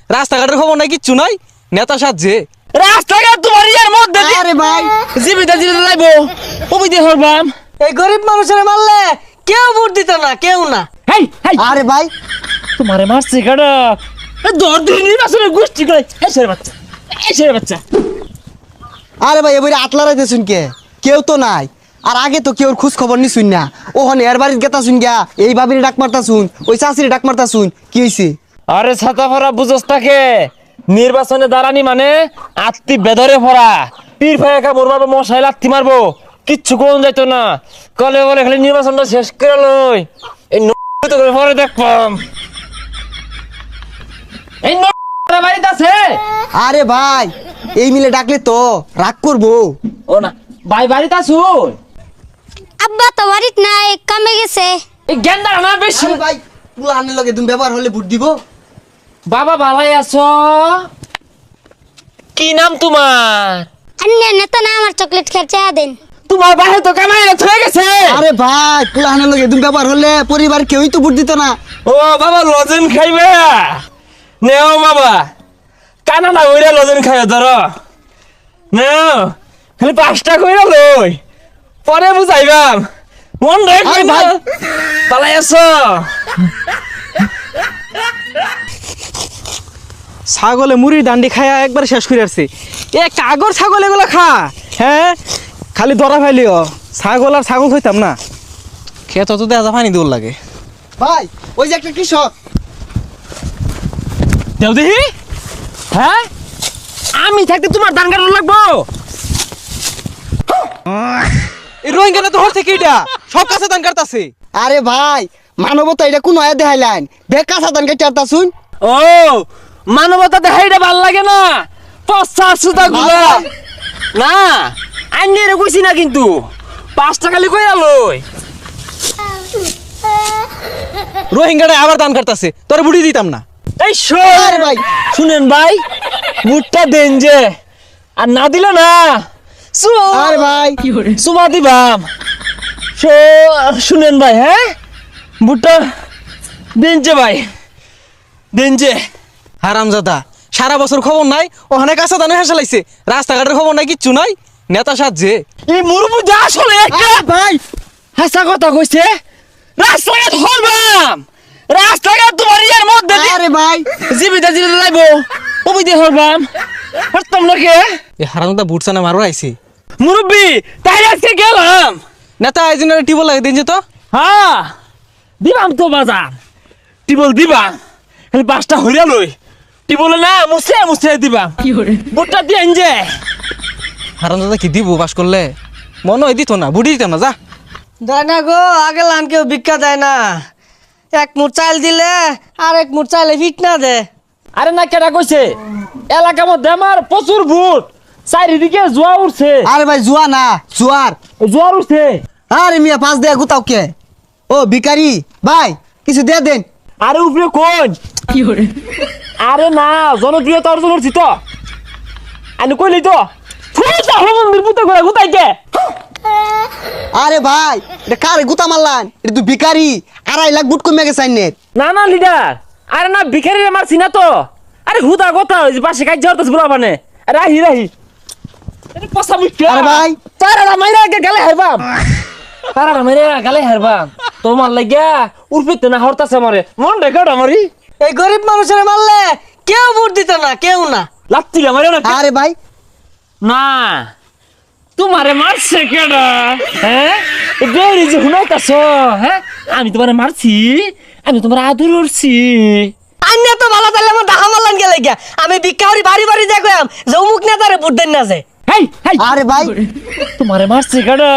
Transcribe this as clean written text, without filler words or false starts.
রাস্তাঘাটের খবর নাই, কিচ্ছু নাই, নেতা সাজছে। রাস্তাঘাট তোমার ইয়ার মধ্যে আরে ভাই জীবিত জীবিত লাইবো ওই দিয়ে হরবাম। এই গরিব মানুষের মারলে কেউ ভোট দিত না, কেউ না। হেই হেই আরে ভাই তোমারে মারছে কাটা দর দিন নির্বাচনের গোষ্ঠী করে এসের বাচ্চা এসের বাচ্চা। আরে ভাই এবারে আতলা রাইতে শুন কে কেউ তো নাই। আর আগে তো কেউ খোঁজ খবর নি শুন না, ওখানে এর বাড়ির গেতা শুন গা, এই ভাবির ডাক মারতা শুন, ওই চাষির ডাক মারতা শুন, কি হইছে? আরে ছাতা ভরা বুঝস তাকে নির্বাচনে দাঁড়ানি মানে আত্মি বেদরে ভরা পীর ভাই একা মরবারবো মশাই লাত্তি মারবো কিচ্ছু কোন যাইতো না। কলে বলে খালি নির্বাচনটা শেষ করে লই এই তো করে পরে দেখবাম। এই বাড়িতে আছে? আরে ভাই এই মিলে ডাকলে তো রাগ করবো। ও না ভাই বাড়িতে আসুন। আব্বা তো বাড়িত নাই, কামে গেছে। এই গেন্দা না বেশি। আরে ভাই পুলানের লগে তুমি ব্যবহার হলে ভোট দিব? বাবা ভালাই আছো? কি নাম তোমার? আন্নে নেতা না আমার চকলেট খেয়ে দেন। তোমার বাহে তো কামাই হয়ে গেছে। আরে ভাই পুলানের লগে তুমি ব্যবহার হলে পরিবার কেউই তো ভোট দিত না। ও বাবা লজেন খাইবে নেও বাবা কানা না ওইরা লজেন খাইবে ধরো নেও খালি 5টা কইরা লই পরে বুঝাইবাম মন রাখ আরে ভাই ভাই। পালাই আছো। ছাগলে মুড়ির ডান্ডি খায়া একবার শেষ করে আসছে। এ কাগর ছাগল এগুলো খা, হ্যাঁ খালি ধরা ফাইলিও। ছাগল আর ছাগল হইতাম না, খেত তো দেখা পানি দৌড় লাগে। ভাই ওই যে একটা কৃষক। দেও দেখি হ্যাঁ আমি থাকতে তোমার ধান কাটা লাগবো। এই রোহিঙ্গা তো হর থেকে এটা সব কাছে দান কাটতাছে। আরে ভাই মানবতা এটা কোন আয়া দেখাইলেন, বেকা সাধান কেটে আরতা শুন। ও মানবতা দেখাইটা ভাল লাগে না পচা সুতা গুলা না আইনি রে কইছি না কিন্তু 5টা খালি কইরা লই। রোহিঙ্গাটা আবার দান কাটতাছে, তোরে বুড়ি দিতাম না। এই শোন আরে ভাই। শুনেন ভাই বুটটা দেন যে আর না দিলে না আরে ভাই সুমা দিবাম। শুনেন ভাই হ্যাঁ বুটটা দেন যে ভাই দেন যে। হারামজাদা সারা বছর খবর নাই, ওখানে কাঁচা দানে হেসে লাইছে। রাস্তাঘাটের খবর নাই, কিচ্ছু নাই, নেতা সাজছে। এই মুরুবু যা আসলে একটা আরে ভাই হাসা কথা কইছে রাস্তাঘাট হরবাম রাস্তাঘাট তোমার ইয়ার মধ্যে আরে ভাই জীবিত জীবিত লাইবো ওই দিয়ে হরবাম হরতাম না কে এই হারামজাদা বুট চানা মারো আইছে। মুরব্বি তাই আজকে গেলাম নেতা আইজনের টিবল লাগে দিন যে তো। হ্যাঁ দিবাম তো বাজার টিবল দিবাম খালি 5টা হইরা লই টিবলে না মুছে মুছে দিবাম বুটটা দিয়ে যে। হারামজাদা কি দিব বাস করলে? মনে হয় দিত না, বুড়ি দিতাম না। যা দেয় না গো, আগে লান কেউ ভিক্ষা দেয় না। এক মুঠ চাল দিলে আর এক মুঠ চাইলে ফিট না দে। আরে না কেটা কইছে এলাকার মধ্যে আমার প্রচুর ভূত চারিদিকে জোয়া উঠছে আরে ভাই জুয়া না জুয়ার। জোয়ার উঠছে। আরে মিয়া পাঁচ দেয়া গুতাও কে? ও ভিখারি ভাই কিছু দিয়ে দেন। আরে উপরে কোন আরে না জনপ্রিয়তা অর্জন করছি তো আমি কইলি তো ফুটা মন্দির পুতে করে গুতাইকে। আরে ভাই এটা কারে গুতা মারলান? এটা তুই ভিখারি, 2.5 লাখ বুট কমে গেছে আইনের। না না লিডার আরে না ভিখারি মারছি না তো। আরে হুদা কথা ওই যে পাশে কাজ ঝরতেছ বলা মানে রাহি রাহি আরে পসা মুখ্য। আরে ভাই তারা মাইরা গেলে হারবাম তারা মাইরা গেলে হারবাম তোমার লাগিয়া উর্ফিতে না হরতাছে আমারে মন রেকর্ড আমারই এই গরিব মানুষের মারলে কেউ ভোট দিত না, কেউ না। লাত্তি আমারে না আরে ভাই না তোমারে মারছে কেডা হ্যাঁ বেরি যে হুনাইতাছ হ্যাঁ আমি তোমারে মারছি আমি তোমার আদর করছি। আন্য তো ভালো তাহলে আমার ডাহা মারলান গেলে গিয়া আমি ভিক্ষা করি বাড়ি বাড়ি যাই কইম যে অমুক নেতারে ভোট দেন না যে। হেই হেই আরে ভাই তোমারে মারছে কেডা